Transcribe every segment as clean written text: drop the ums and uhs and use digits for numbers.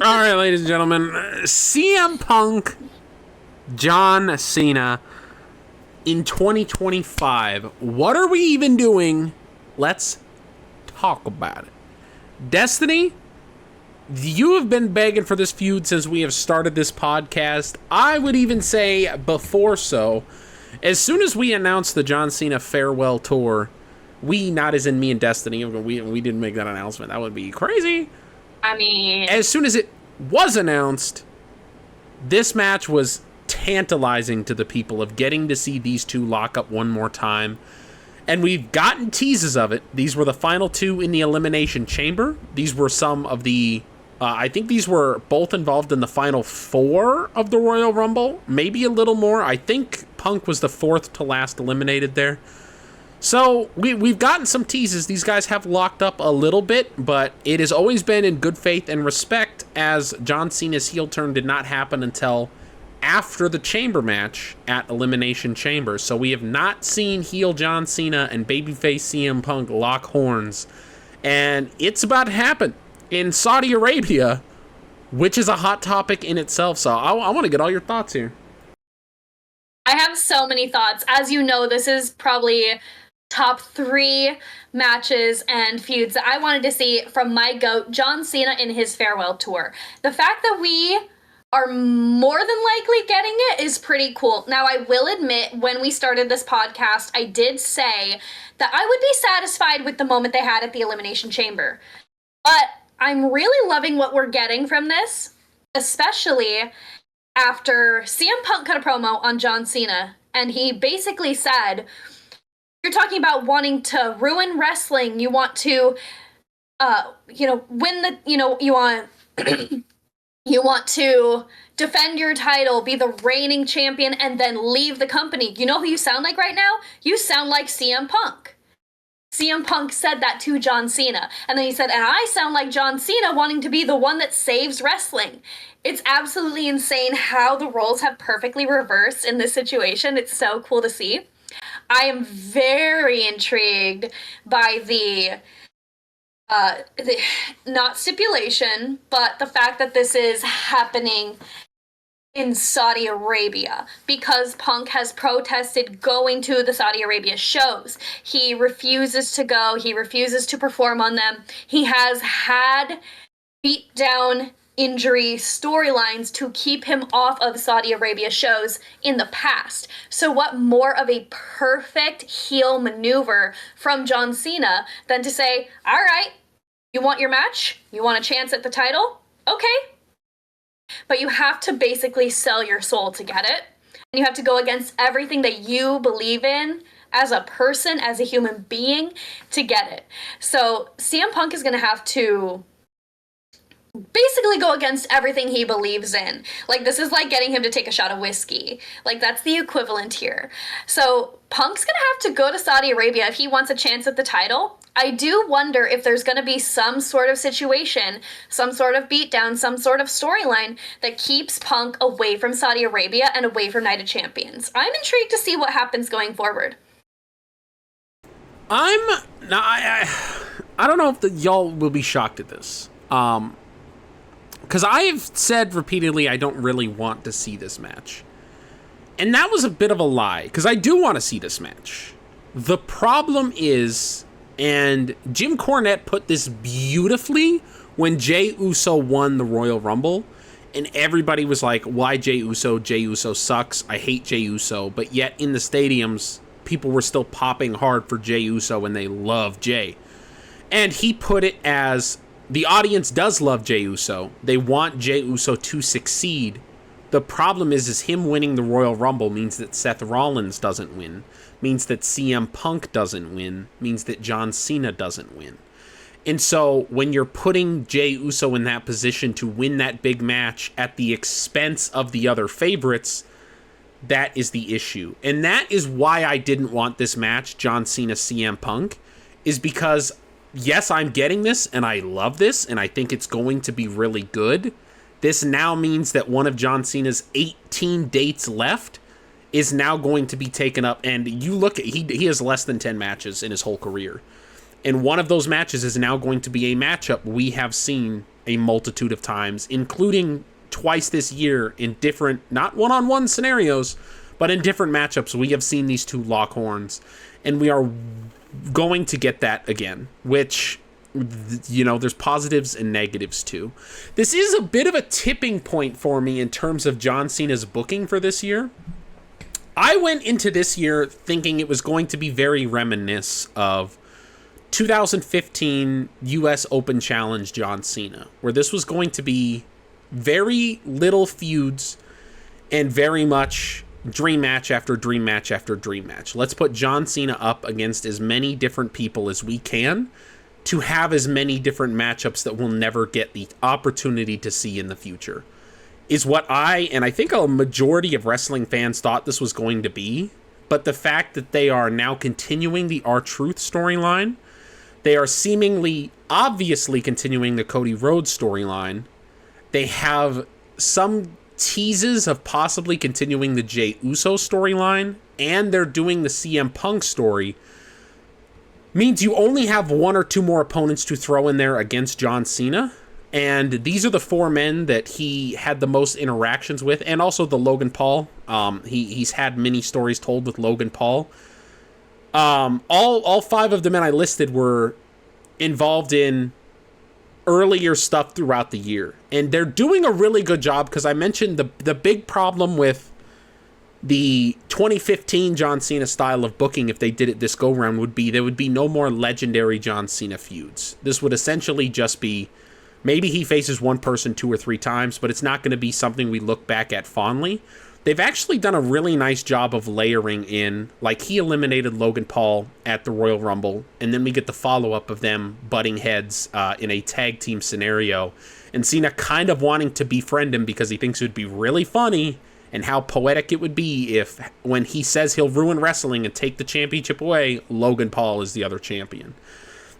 All right, ladies and gentlemen, CM Punk, John Cena in 2025. What are we even doing? Let's talk about it. Destiny, you have been begging for this feud since we have started this podcast. I would even say before so. As soon as we announced the John Cena farewell tour, we, not as in me and Destiny, we didn't make that announcement. That would be crazy. I mean, as soon as it was announced, this match was tantalizing to the people of getting to see these two lock up one more time. And we've gotten teases of it. These were the final two in the Elimination Chamber. These were some of the... I think these were both involved in the final four of the Royal Rumble. Maybe a little more. I think Punk was the fourth to last eliminated there. So we've gotten some teases. These guys have locked up a little bit, but it has always been in good faith and respect, as John Cena's heel turn did not happen until after the Chamber match at Elimination Chamber. So we have not seen heel John Cena and babyface CM Punk lock horns. And it's about to happen in Saudi Arabia, which is a hot topic in itself. So I want to get all your thoughts here. I have so many thoughts. As you know, this is probably top 3 matches and feuds that I wanted to see from my GOAT, John Cena, in his farewell tour. The fact that we are more than likely getting it is pretty cool. Now, I will admit, when we started this podcast, I did say that I would be satisfied with the moment they had at the Elimination Chamber. But I'm really loving what we're getting from this, especially after CM Punk cut a promo on John Cena, and he basically said, you're talking about wanting to ruin wrestling. You want to, win the, you want, you want to defend your title, be the reigning champion, and then leave the company. You know who you sound like right now? You sound like CM Punk. CM Punk said that to John Cena. And then he said, and I sound like John Cena wanting to be the one that saves wrestling. It's absolutely insane how the roles have perfectly reversed in this situation. It's so cool to see. I am very intrigued by the not stipulation, but the fact that this is happening in Saudi Arabia, because Punk has protested going to the Saudi Arabia shows. He refuses to go. He refuses to perform on them. He has had beat down injury storylines to keep him off of Saudi Arabia shows in the past. So what more of a perfect heel maneuver from John Cena than to say, all right, you want your match? You want a chance at the title? Okay. But you have to basically sell your soul to get it. And you have to go against everything that you believe in as a person, as a human being, to get it. So CM Punk is going to have to basically go against everything he believes in. Like, this is like getting him to take a shot of whiskey. Like, that's the equivalent here. So Punk's gonna have to go to Saudi Arabia if he wants a chance at the title. I do wonder if there's gonna be some sort of situation, some sort of beatdown, some sort of storyline that keeps Punk away from Saudi Arabia and away from Night of Champions. I'm intrigued to see what happens going forward. I don't know if y'all will be shocked at this. Because I've said repeatedly I don't really want to see this match. And that was a bit of a lie, because I do want to see this match. The problem is, and Jim Cornette put this beautifully when Jey Uso won the Royal Rumble, and everybody was like, why Jey Uso? Jey Uso sucks. I hate Jey Uso. But yet in the stadiums, people were still popping hard for Jey Uso, and they love Jey. And he put it as, the audience does love Jey Uso. They want Jey Uso to succeed. The problem is him winning the Royal Rumble means that Seth Rollins doesn't win, means that CM Punk doesn't win, means that John Cena doesn't win. And so when you're putting Jey Uso in that position to win that big match at the expense of the other favorites, that is the issue. And that is why I didn't want this match, John Cena CM Punk, is because yes, I'm getting this, and I love this, and I think it's going to be really good. This now means that one of John Cena's 18 dates left is now going to be taken up, and you look at, he has less than 10 matches in his whole career. And one of those matches is now going to be a matchup we have seen a multitude of times, including twice this year in different, not one-on-one scenarios, but in different matchups. We have seen these two lock horns, and we are going to get that again, which, you know, there's positives and negatives too. This is a bit of a tipping point for me in terms of John Cena's booking for this year. I went into this year thinking it was going to be very reminiscent of 2015 US Open Challenge John Cena, where this was going to be very little feuds and very much dream match after dream match after dream match. Let's put John Cena up against as many different people as we can to have as many different matchups that we'll never get the opportunity to see in the future, is what and I think a majority of wrestling fans thought this was going to be. But the fact that they are now continuing the R-Truth storyline, they are seemingly, obviously continuing the Cody Rhodes storyline, they have some teases of possibly continuing the Jey Uso storyline, and they're doing the CM Punk story, means you only have one or two more opponents to throw in there against John Cena. And these are the four men that he had the most interactions with, and also the Logan Paul. He's had many stories told with Logan Paul. All five of the men I listed were involved in earlier stuff throughout the year, and they're doing a really good job, because I mentioned the big problem with the 2015 John Cena style of booking, if they did it this go round, would be there would be no more legendary John Cena feuds. This would essentially just be, maybe he faces one person 2 or 3 times, but it's not going to be something we look back at fondly. They've actually done a really nice job of layering in, like he eliminated Logan Paul at the Royal Rumble, and then we get the follow-up of them butting heads in a tag team scenario, and Cena kind of wanting to befriend him because he thinks it would be really funny, and how poetic it would be if, when he says he'll ruin wrestling and take the championship away, Logan Paul is the other champion.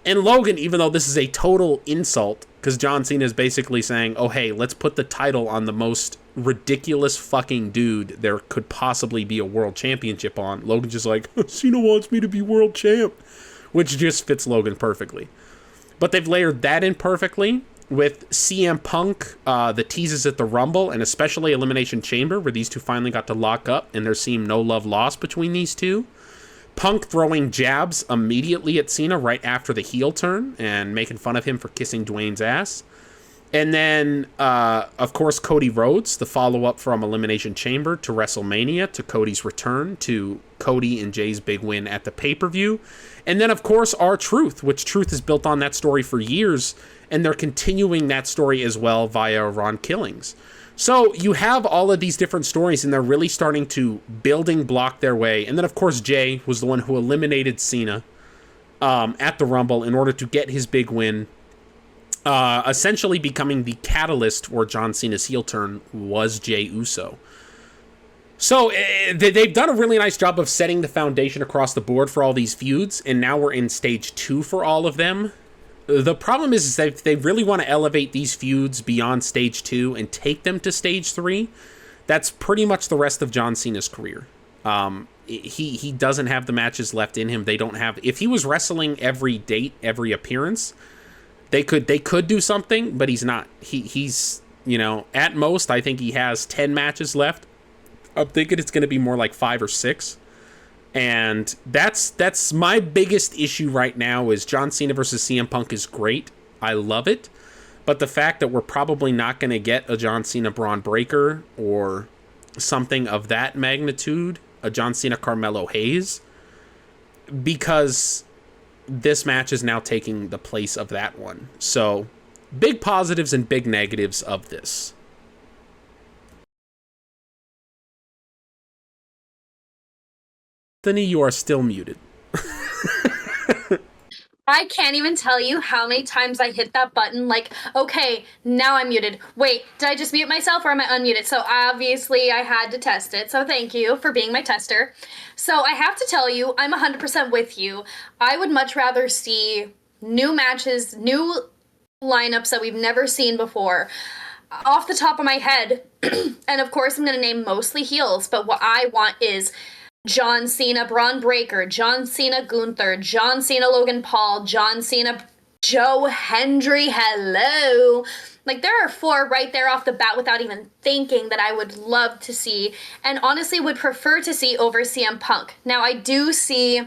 And Logan, even though this is a total insult, because John Cena is basically saying, oh, hey, let's put the title on the most ridiculous fucking dude there could possibly be a world championship on. Logan's just like, Cena wants me to be world champ, which just fits Logan perfectly. But they've layered that in perfectly with CM Punk, the teases at the Rumble, and especially Elimination Chamber, where these two finally got to lock up, and there seemed no love lost between these two. Punk throwing jabs immediately at Cena right after the heel turn and making fun of him for kissing Dwayne's ass. And then, of course, Cody Rhodes, the follow-up from Elimination Chamber to WrestleMania, to Cody's return, to Cody and Jay's big win at the pay-per-view. And then, of course, R-Truth, which Truth has built on that story for years, and they're continuing that story as well via Ron Killings. So you have all of these different stories, and they're really starting to building block their way. And then, of course, Jay was the one who eliminated Cena at the Rumble in order to get his big win, essentially becoming the catalyst for John Cena's heel turn was Jey Uso. So they've done a really nice job of setting the foundation across the board for all these feuds, and now we're in stage 2 for all of them. The problem is that they really want to elevate these feuds beyond stage 2 and take them to stage 3. That's pretty much the rest of John Cena's career. He doesn't have the matches left in him. They don't have. If he was wrestling every date, every appearance, they could do something, but he's not. He's, you know, at most I think he has 10 matches left. I'm thinking it's going to be more like 5 or 6. And that's my biggest issue right now is John Cena versus CM Punk is great. I love it. But the fact that we're probably not going to get a John Cena Braun Breaker or something of that magnitude, a John Cena Carmelo Hayes, because this match is now taking the place of that one. So, big positives and big negatives of this. Anthony, you are still muted. I can't even tell you how many times I hit that button, like, okay, now I'm muted. Wait, did I just mute myself or am I unmuted? So obviously I had to test it, so thank you for being my tester. So I have to tell you, I'm 100% with you. I would much rather see new matches, new lineups that we've never seen before. Off the top of my head, and of course I'm going to name mostly heels, but what I want is John Cena, Braun Breaker, John Cena, Gunther, John Cena, Logan Paul, John Cena, Joe Hendry, hello. Like, there are 4 right there off the bat without even thinking that I would love to see, and honestly would prefer to see over CM Punk. Now, I do see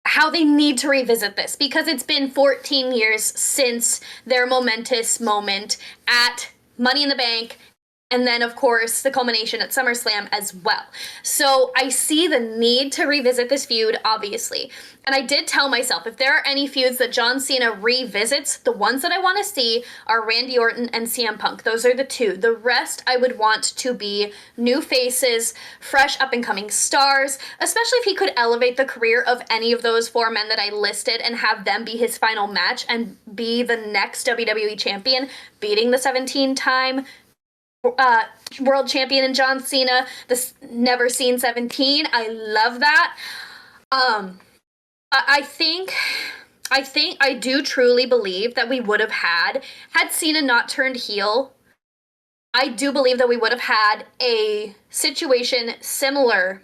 how they need to revisit this, because it's been 14 years since their momentous moment at Money in the Bank, and then, of course, the culmination at SummerSlam as well. So I see the need to revisit this feud, obviously. And I did tell myself, if there are any feuds that John Cena revisits, the ones that I want to see are Randy Orton and CM Punk. Those are the 2. The rest I would want to be new faces, fresh up-and-coming stars, especially if he could elevate the career of any of those 4 men that I listed and have them be his final match and be the next WWE champion, beating the 17-time world champion in John Cena, this never seen 17. I love that. I do truly believe that we would have had Cena not turned heel. I do believe that we would have had a situation similar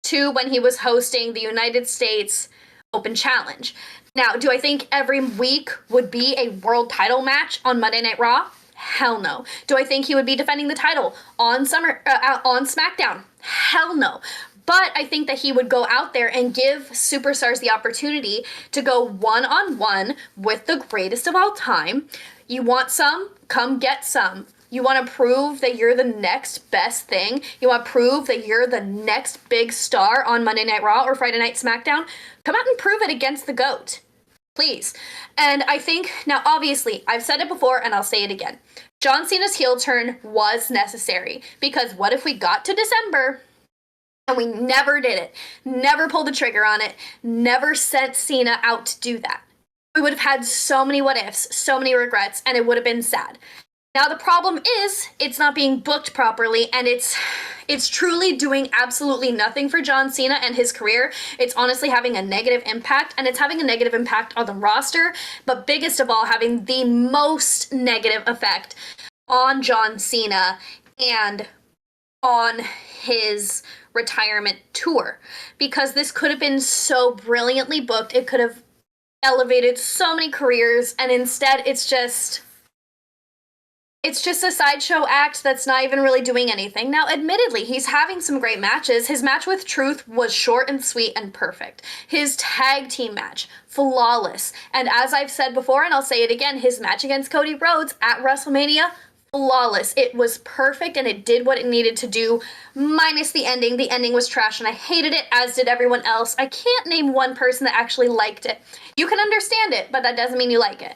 to when he was hosting the United States Open Challenge. Now, do I think every week would be a world title match on Monday Night Raw? Hell no. Do I think he would be defending the title on SmackDown? Hell no. But I think that he would go out there and give superstars the opportunity to go one-on-one with the greatest of all time. You want some? Come get some. You want to prove that you're the next best thing? You want to prove that you're the next big star on Monday Night Raw or Friday Night SmackDown? Come out and prove it against the GOAT. Please. And I think, now obviously, I've said it before and I'll say it again. John Cena's heel turn was necessary, because what if we got to December and we never did it, never pulled the trigger on it, never sent Cena out to do that? We would have had so many what ifs, so many regrets, and it would have been sad. Now the problem is, it's not being booked properly, and it's truly doing absolutely nothing for John Cena and his career. It's honestly having a negative impact, and it's having a negative impact on the roster, but biggest of all, having the most negative effect on John Cena and on his retirement tour. Because this could have been so brilliantly booked, it could have elevated so many careers, and instead it's just a sideshow act that's not even really doing anything. Now, admittedly, he's having some great matches. His match with Truth was short and sweet and perfect. His tag team match, flawless. And as I've said before, and I'll say it again, his match against Cody Rhodes at WrestleMania, flawless. It was perfect, and it did what it needed to do, minus the ending. The ending was trash, and I hated it, as did everyone else. I can't name one person that actually liked it. You can understand it, but that doesn't mean you like it.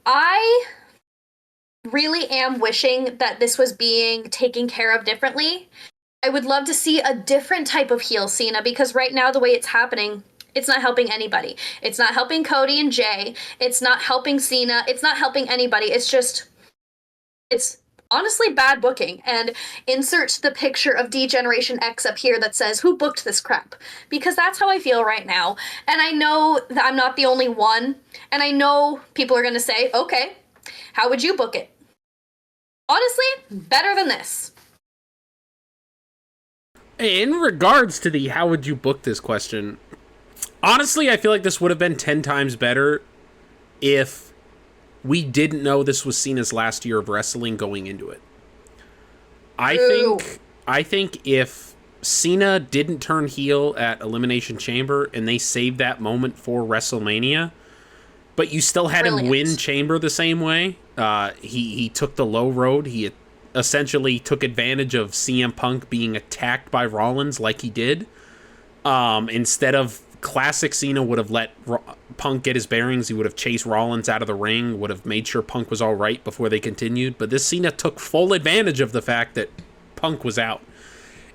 I really am wishing that this was being taken care of differently. I would love to see a different type of heel Cena, because right now the way it's happening, it's not helping anybody. It's not helping Cody and Jay. It's not helping Cena. It's not helping anybody. It's honestly bad booking. And insert the picture of D-Generation X up here that says, who booked this crap? Because that's how I feel right now. And I know that I'm not the only one. And I know people are going to say, okay, how would you book it? Honestly, better than this. In regards to the how would you book this question, honestly, I feel like this would have been 10 times better if we didn't know this was Cena's last year of wrestling going into it. I think if Cena didn't turn heel at Elimination Chamber and they saved that moment for WrestleMania, but you still had him win Chamber the same way. He took the low road. He essentially took advantage of CM Punk being attacked by Rollins like he did. Instead of classic Cena would have let Punk get his bearings. He would have chased Rollins out of the ring, would have made sure Punk was all right before they continued. But this Cena took full advantage of the fact that Punk was out.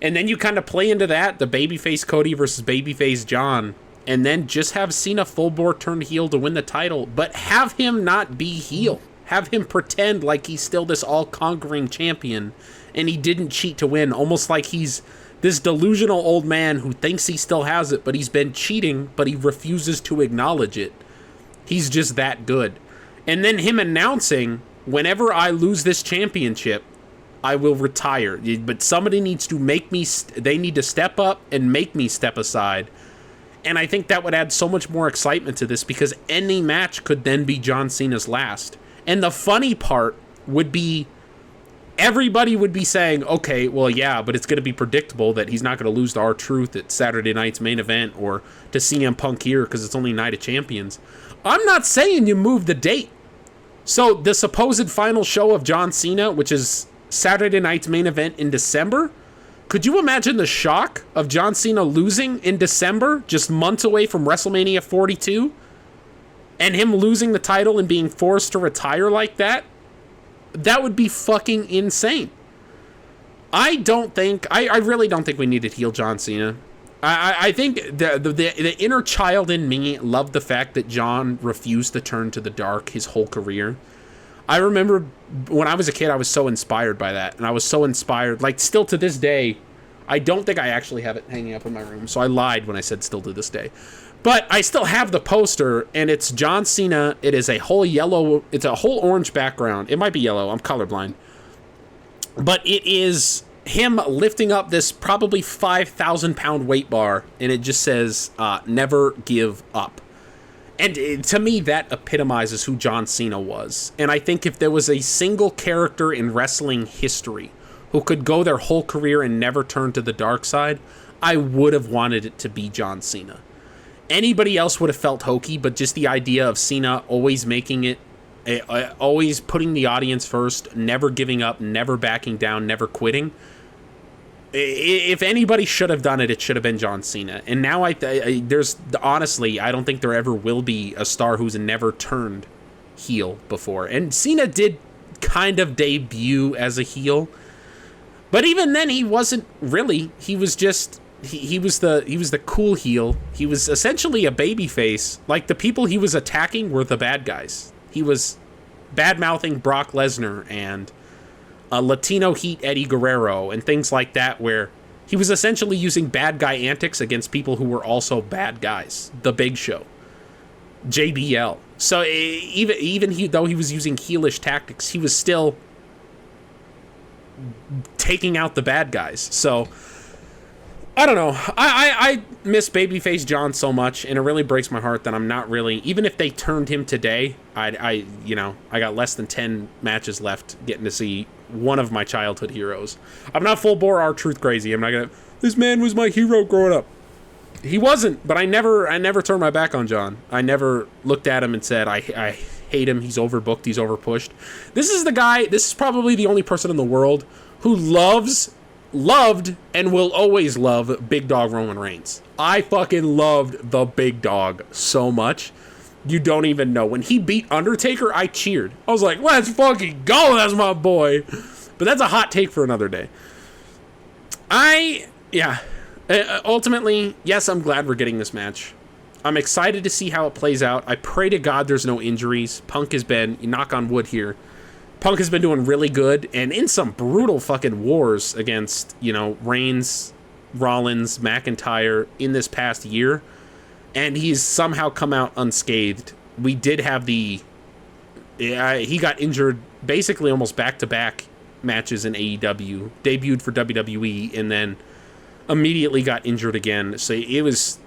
And then you kind of play into that, the babyface Cody versus babyface John, and then just have Cena full bore turn heel to win the title, but have him not be heel. Have him pretend like he's still this all-conquering champion, and he didn't cheat to win, almost like he's this delusional old man who thinks he still has it, but he's been cheating, but he refuses to acknowledge it. He's just that good. And then him announcing, whenever I lose this championship, I will retire. But somebody needs to make me, they need to step up and make me step aside. And I think that would add so much more excitement to this because any match could then be John Cena's last. And the funny part would be everybody would be saying, okay, well, yeah, but it's going to be predictable that he's not going to lose to R-Truth at Saturday night's main event or to CM Punk here because it's only Night of Champions. I'm not saying you move the date. So the supposed final show of John Cena, which is Saturday night's main event in December, could you imagine the shock of John Cena losing in December, just months away from WrestleMania 42? And him losing the title and being forced to retire like that? That would be fucking insane. I really don't think we need to heal John Cena. I think the inner child in me loved the fact that John refused to turn to the dark his whole career. I remember when I was a kid, I was so inspired by that. And I was so inspired, like still to this day, I don't think I actually have it hanging up in my room. So I lied when I said still to this day. But I still have the poster, and it's John Cena. It is a whole yellow, it's a whole orange background. It might be yellow, I'm colorblind. But it is him lifting up this probably 5,000 pound weight bar, and it just says, never give up. And to me, that epitomizes who John Cena was. And I think if there was a single character in wrestling history who could go their whole career and never turn to the dark side, I would have wanted it to be John Cena. Anybody else would have felt hokey, but just the idea of Cena always making it, always putting the audience first, never giving up, never backing down, never quitting. If anybody should have done it, it should have been John Cena. And now there's honestly, I don't think there ever will be a star who's never turned heel before. And Cena did kind of debut as a heel, but even then he wasn't really. He was just he was the cool heel. He was essentially a babyface. Like the people he was attacking were the bad guys. He was bad-mouthing Brock Lesnar and Latino Heat Eddie Guerrero and things like that, where he was essentially using bad guy antics against people who were also bad guys. The Big Show, JBL. So even though he was using heelish tactics, he was still taking out the bad guys. So I don't know. I miss babyface John so much, and it really breaks my heart that I'm not really, even if they turned him today, I got less than 10 matches left getting to see one of my childhood heroes. I'm not full bore R-Truth crazy. I'm not gonna, this man was my hero growing up. He wasn't, but I never turned my back on John. I never looked at him and said, I hate him, he's overbooked, he's overpushed. This is probably the only person in the world who loved and will always love Big Dog Roman Reigns. I fucking loved the Big Dog so much. You don't even know. When he beat Undertaker, I cheered. I was like, let's fucking go, that's my boy. But that's a hot take for another day. Ultimately, yes, I'm glad we're getting this match. I'm excited to see how it plays out. I pray to God there's no injuries. Punk has been, knock on wood here, Punk has been doing really good and in some brutal fucking wars against, Reigns, Rollins, McIntyre in this past year. And he's somehow come out unscathed. We did have he got injured basically almost back-to-back matches in AEW, debuted for WWE, and then immediately got injured again. So it was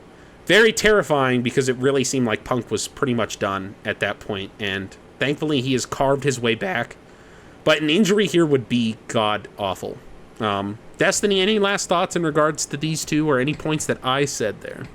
very terrifying because it really seemed like Punk was pretty much done at that point. And thankfully he has carved his way back. But an injury here would be god-awful. Destiny, any last thoughts in regards to these two or any points that I said there?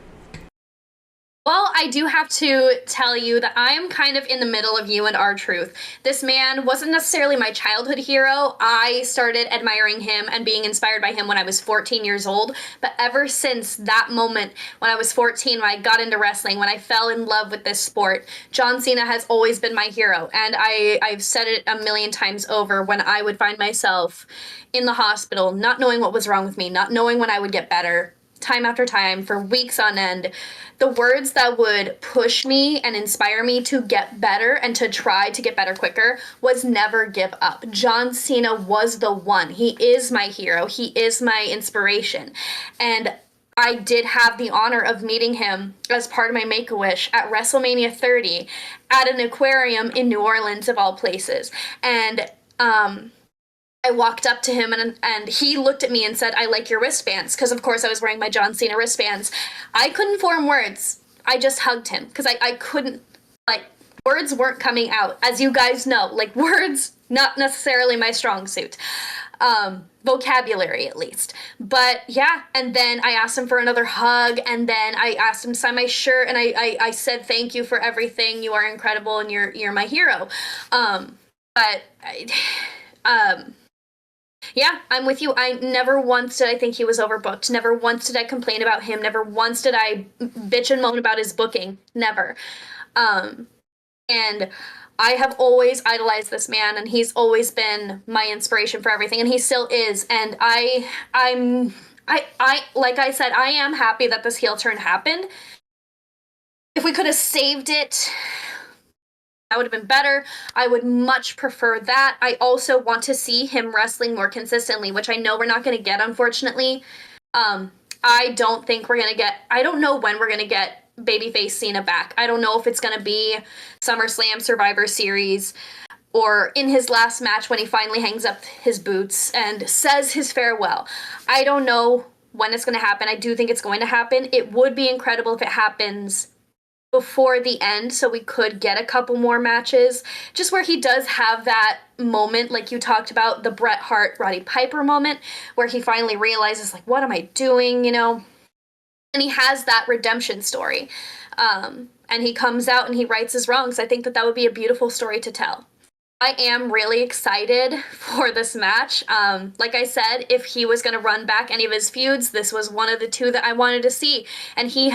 Well, I do have to tell you that I am kind of in the middle of you and R-Truth. This man wasn't necessarily my childhood hero. I started admiring him and being inspired by him when I was 14 years old. But ever since that moment, when I was 14, when I got into wrestling, when I fell in love with this sport, John Cena has always been my hero. And I've said it a million times over when I would find myself in the hospital, not knowing what was wrong with me, not knowing when I would get better, time after time, for weeks on end. The words that would push me and inspire me to get better and to try to get better quicker was never give up. John Cena was the one. He is my hero. He is my inspiration. And I did have the honor of meeting him as part of my Make-A-Wish at WrestleMania 30 at an aquarium in New Orleans, of all places. And I walked up to him and he looked at me and said, "I like your wristbands," because of course I was wearing my John Cena wristbands. I couldn't form words. I just hugged him because I couldn't, like, words weren't coming out. As you guys know, like, words, not necessarily my strong suit. Vocabulary at least. But yeah, and then I asked him for another hug, and then I asked him to sign my shirt, and I said thank you for everything. You are incredible, and you're my hero. But yeah, I'm with you. I never once did I think he was overbooked. Never once did I complain about him. Never once did I bitch and moan about his booking. Never. And I have always idolized this man, and he's always been my inspiration for everything, and he still is. And like I said, I am happy that this heel turn happened. If we could have saved it, that would have been better. I would much prefer that. I also want to see him wrestling more consistently, which I know we're not going to get, unfortunately. I don't think we're going to get, I don't know when we're going to get babyface Cena back. I don't know if it's going to be SummerSlam, Survivor Series, or in his last match when he finally hangs up his boots and says his farewell. I don't know when it's going to happen. I do think it's going to happen. It would be incredible if it happens before the end, so we could get a couple more matches, just where he does have that moment, like you talked about, the Bret Hart, Roddy Piper moment, where he finally realizes, like, what am I doing, you know? And he has that redemption story. And he comes out and he rights his wrongs. I think that that would be a beautiful story to tell. I am really excited for this match. Like I said, if he was going to run back any of his feuds, this was one of the two that I wanted to see. And he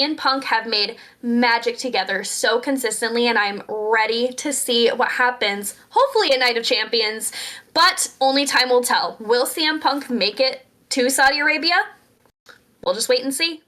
and Punk have made magic together so consistently, and I'm ready to see what happens, hopefully at Night of Champions, but only time will tell. Will CM Punk make it to Saudi Arabia? We'll just wait and see.